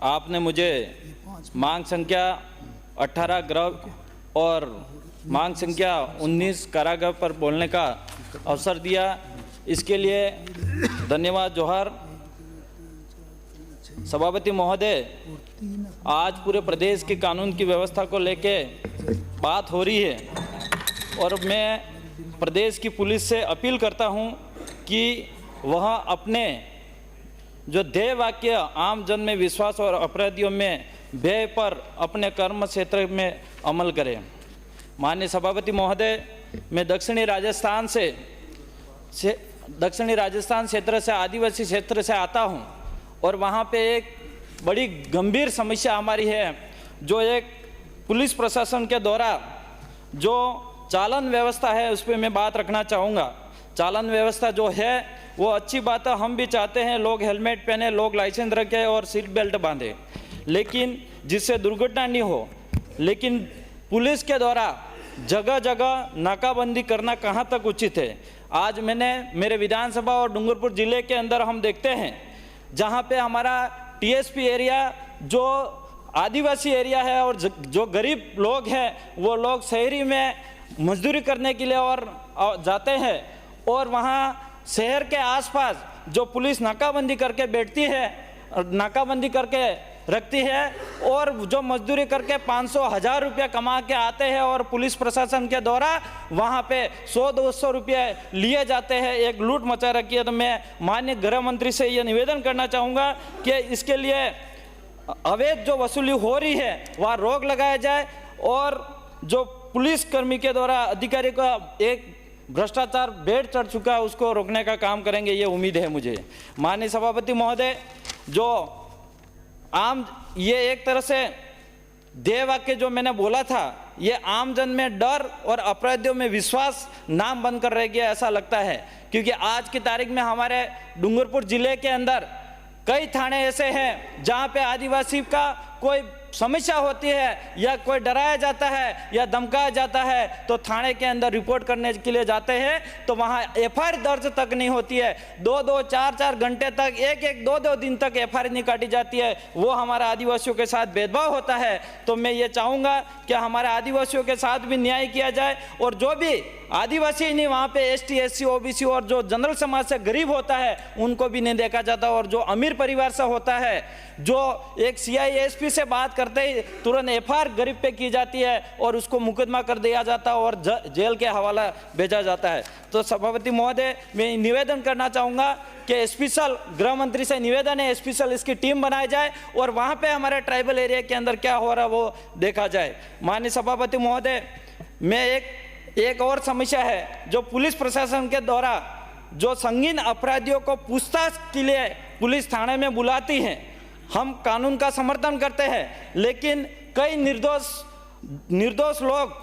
आपने मुझे मांग संख्या 18 गृह और मांग संख्या 19 कारागार पर बोलने का अवसर दिया, इसके लिए धन्यवाद। जोहार। सभापति महोदय, आज पूरे प्रदेश की कानून की व्यवस्था को लेके बात हो रही है और मैं प्रदेश की पुलिस से अपील करता हूं कि वह अपने जो ध्येय वाक्य आम जन में विश्वास और अपराधियों में भय पर अपने कर्म क्षेत्र में अमल करें। माननीय सभापति महोदय, मैं दक्षिणी राजस्थान क्षेत्र से आदिवासी क्षेत्र से आता हूं और वहां पे एक बड़ी गंभीर समस्या हमारी है, जो एक पुलिस प्रशासन के द्वारा जो चालन व्यवस्था है उस पर मैं बात रखना चाहूँगा। चालन व्यवस्था जो है वो अच्छी बात है, हम भी चाहते हैं लोग हेलमेट पहने, लोग लाइसेंस रखें और सीट बेल्ट बांधे, लेकिन जिससे दुर्घटना नहीं हो। लेकिन पुलिस के द्वारा जगह जगह नाकाबंदी करना कहाँ तक उचित है? आज मैंने मेरे विधानसभा और डूंगरपुर जिले के अंदर हम देखते हैं जहाँ पे हमारा टीएसपी एरिया जो आदिवासी एरिया है और जो गरीब लोग हैं वो लोग शहरी में मजदूरी करने के लिए और जाते हैं और वहाँ शहर के आसपास जो पुलिस नाकाबंदी करके बैठती है, नाकाबंदी करके रखती है और जो मजदूरी करके 500-1000 रुपये कमा के आते हैं और पुलिस प्रशासन के द्वारा वहाँ पे 100-200 रुपये लिए जाते हैं, एक लूट मचा रखी है। तो मैं माननीय गृह मंत्री से ये निवेदन करना चाहूँगा कि इसके लिए अवैध जो वसूली हो रही है वहाँ रोक लगाया जाए और जो पुलिसकर्मी के द्वारा अधिकारी का एक भ्रष्टाचार बेड़ चढ़ चुका है उसको रोकने का काम करेंगे, ये उम्मीद है मुझे। माननीय सभापति महोदय, जो आम ये एक तरह से ध्येय वाक्य जो मैंने बोला था ये आम जन में डर और अपराधियों में विश्वास नाम बनकर रह गया ऐसा लगता है, क्योंकि आज की तारीख में हमारे डूंगरपुर जिले के अंदर कई थाने ऐसे हैं जहां पे आदिवासी का कोई समस्या होती है या कोई डराया जाता है या धमकाया जाता है तो थाने के अंदर रिपोर्ट करने के लिए जाते हैं तो वहां एफआईआर दर्ज तक नहीं होती है। 2-2, 4-4 घंटे तक, 1-1, 2-2 दिन तक एफआईआर नहीं काटी जाती है। वो हमारे आदिवासियों के साथ भेदभाव होता है। तो मैं ये चाहूँगा कि हमारे आदिवासियों के साथ भी न्याय किया जाए और जो भी आदिवासी ही नहीं वहाँ पे एसटी, एससी, ओबीसी और जो जनरल समाज से गरीब होता है उनको भी नहीं देखा जाता और जो अमीर परिवार से होता है, जो एक सीआई एसपी से बात करते ही तुरंत एफआईआर गरीब पे की जाती है और उसको मुकदमा कर दिया जाता है और जेल के हवाला भेजा जाता है। तो सभापति महोदय, मैं निवेदन करना चाहूँगा कि स्पेशल गृह मंत्री से निवेदन है, स्पेशल इसकी टीम बनाई जाए और वहाँ पे हमारे ट्राइबल एरिया के अंदर क्या हो रहा है वो देखा जाए। माननीय सभापति महोदय, मैं एक और समस्या है जो पुलिस प्रशासन के द्वारा जो संगीन अपराधियों को पूछताछ के लिए पुलिस थाने में बुलाती है। हम कानून का समर्थन करते हैं, लेकिन कई निर्दोष लोग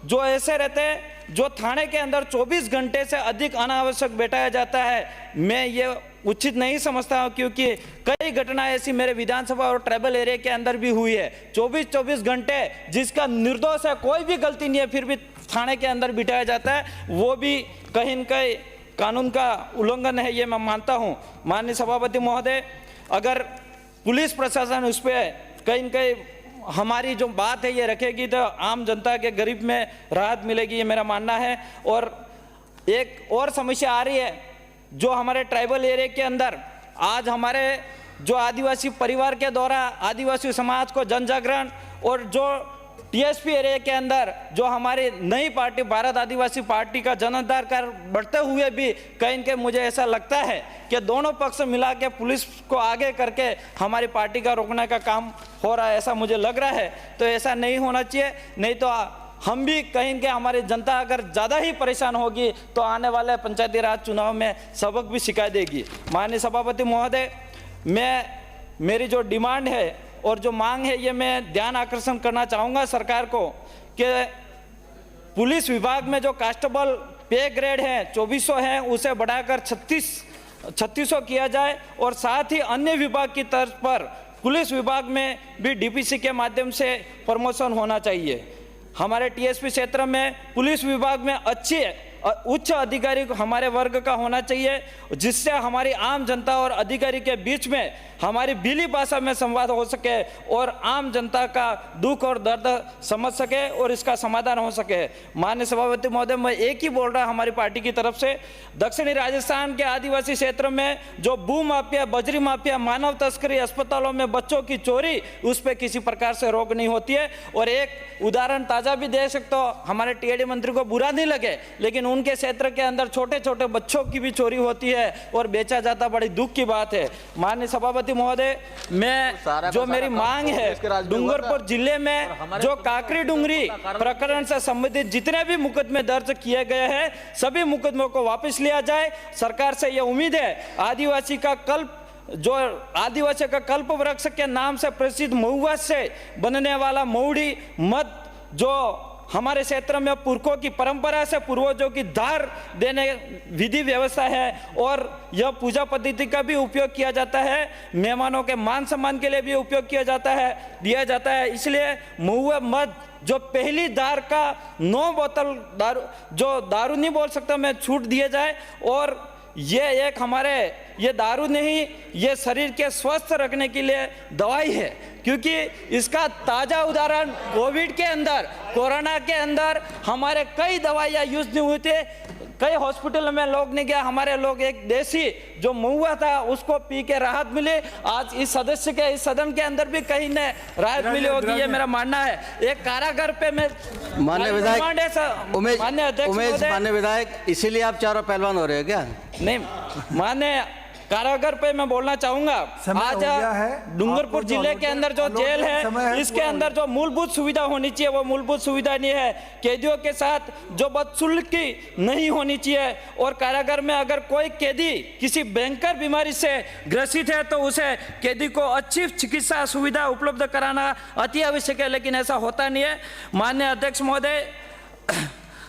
जो ऐसे रहते हैं जो थाने के अंदर 24 घंटे से अधिक अनावश्यक बैठाया जाता है। मैं ये उचित नहीं समझता हूँ, क्योंकि कई घटनाएं ऐसी मेरे विधानसभा और ट्राइबल एरिया के अंदर भी हुई है। 24 घंटे जिसका निर्दोष है, कोई भी गलती नहीं है, फिर भी थाने के अंदर बिठाया जाता है, वो भी कहीं न कहीं कानून का उल्लंघन है, ये मैं मानता हूँ। माननीय सभापति महोदय, अगर पुलिस प्रशासन उस पर कहीं न कहीं हमारी जो बात है ये रखेगी तो आम जनता के गरीब में राहत मिलेगी, ये मेरा मानना है। और एक और समस्या आ रही है जो हमारे ट्राइबल एरिया के अंदर आज हमारे जो आदिवासी परिवार के द्वारा आदिवासी समाज को जन जागरण और जो टीएसपी एरिया के अंदर जो हमारी नई पार्टी भारत आदिवासी पार्टी का जनाधार कर बढ़ते हुए भी कहीं के मुझे ऐसा लगता है कि दोनों पक्ष मिला के पुलिस को आगे करके हमारी पार्टी का रोकने का काम हो रहा है, ऐसा मुझे लग रहा है। तो ऐसा नहीं होना चाहिए, नहीं तो हम भी कहीं के हमारी जनता अगर ज़्यादा ही परेशान होगी तो आने वाले पंचायती राज चुनाव में सबक भी सिखा देगी। माननीय सभापति महोदय, मेरी जो डिमांड है और जो मांग है ये मैं ध्यान आकर्षण करना चाहूँगा सरकार को कि पुलिस विभाग में जो कांस्टेबल पे ग्रेड है 2400 है उसे बढ़ाकर 3600 किया जाए और साथ ही अन्य विभाग की तर्ज पर पुलिस विभाग में भी डीपीसी के माध्यम से प्रमोशन होना चाहिए। हमारे टीएसपी क्षेत्र में पुलिस विभाग में अच्छी उच्च अधिकारी हमारे वर्ग का होना चाहिए, जिससे हमारी आम जनता और अधिकारी के बीच में हमारी बिली भाषा में संवाद हो सके और आम जनता का दुख और दर्द समझ सके और इसका समाधान हो सके। माननीय सभापति महोदय, मैं एक ही बोल रहा हमारी पार्टी की तरफ से, दक्षिणी राजस्थान के आदिवासी क्षेत्र में जो भू माफिया, बजरी माफिया, मानव तस्करी, अस्पतालों में बच्चों की चोरी, उस पर किसी प्रकार से रोक नहीं होती है। और एक उदाहरण ताजा भी दे सकते हो, हमारे टीएडी मंत्री को बुरा नहीं लगे, लेकिन उनके क्षेत्र के अंदर छोटे छोटे बच्चों की भी चोरी होती है और बेचा जाता, बड़ी दुख की बात है। माननीय सभापति महोदय, मैं जो मेरी मांग है, डूंगरपुर जिले में जो काकरी डूंगरी प्रकरण से संबंधित जितने भी मुकदमे दर्ज किए गए हैं, सभी मुकदमों को वापस लिया जाए। सरकार से यह उम्मीद है, आदिवासी का कल्प वृक्ष के नाम से प्रसिद्ध महुआ से बनने वाला महुड़ी मद, जो हमारे क्षेत्र में पुरखों की परंपरा से पूर्वजों की धार देने विधि व्यवस्था है और यह पूजा पद्धति का भी उपयोग किया जाता है, मेहमानों के मान सम्मान के लिए भी उपयोग किया जाता है, दिया जाता है। इसलिए महुआ मद जो पहली दार का 9 बोतल दारू, जो दारू नहीं बोल सकता मैं, छूट दिए जाए। और ये एक हमारे, ये दारू नहीं, ये शरीर के स्वस्थ रखने के लिए दवाई है, क्योंकि इसका ताज़ा उदाहरण कोविड के अंदर, कोरोना के अंदर हमारे कई दवाइयाँ यूज नहीं हुई थे, कई हॉस्पिटल में लोग नहीं गया, हमारे लोग एक देसी जो महुआ था उसको पी के राहत मिली। आज इस सदस्य के, इस सदन के अंदर भी कहीं ने राहत मिली होगी, ये मेरा मानना है। एक कारागार पे मैं माननीय विधायक माननीय विधायक, इसीलिए आप चारों पहलवान हो रहे हैं क्या? नहीं, माननीय कारागार पे मैं बोलना चाहूंगा, आज डूंगरपुर जिले के अंदर जो जेल है, इसके अंदर जो मूलभूत सुविधा होनी चाहिए वो मूलभूत सुविधा नहीं है। कैदियों के साथ जो बदसलूकी नहीं होनी चाहिए। और कारागार में अगर कोई कैदी किसी भयंकर बीमारी से ग्रसित है तो उसे कैदी को अच्छी चिकित्सा सुविधा उपलब्ध कराना अति आवश्यक है, लेकिन ऐसा होता नहीं है। माननीय अध्यक्ष महोदय,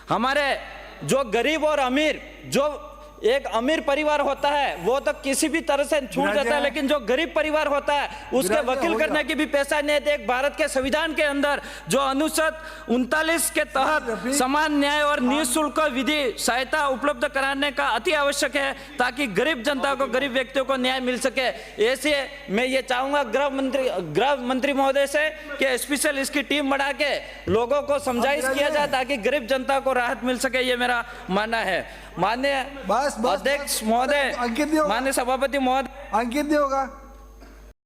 हमारे जो गरीब और अमीर, जो एक अमीर परिवार होता है वो तो किसी भी तरह से छूट जाता है, लेकिन जो गरीब परिवार होता है उसके वकील करने की भी पैसा नहीं है। एक भारत के संविधान के अंदर जो अनुच्छेद 39 के तहत समान न्याय और निःशुल्क विधि सहायता उपलब्ध कराने का अति आवश्यक है, ताकि गरीब जनता को, गरीब व्यक्तियों को न्याय मिल सके। ऐसे मैं ये चाहूंगा गृह मंत्री महोदय से कि स्पेशल इसकी टीम बना के लोगों को समझाइश किया जाए ताकि गरीब जनता को राहत मिल सके, ये मेरा मानना है। माननीय अध्यक्ष महोदय, माननीय सभापति महोदय, अंकित नहीं होगा।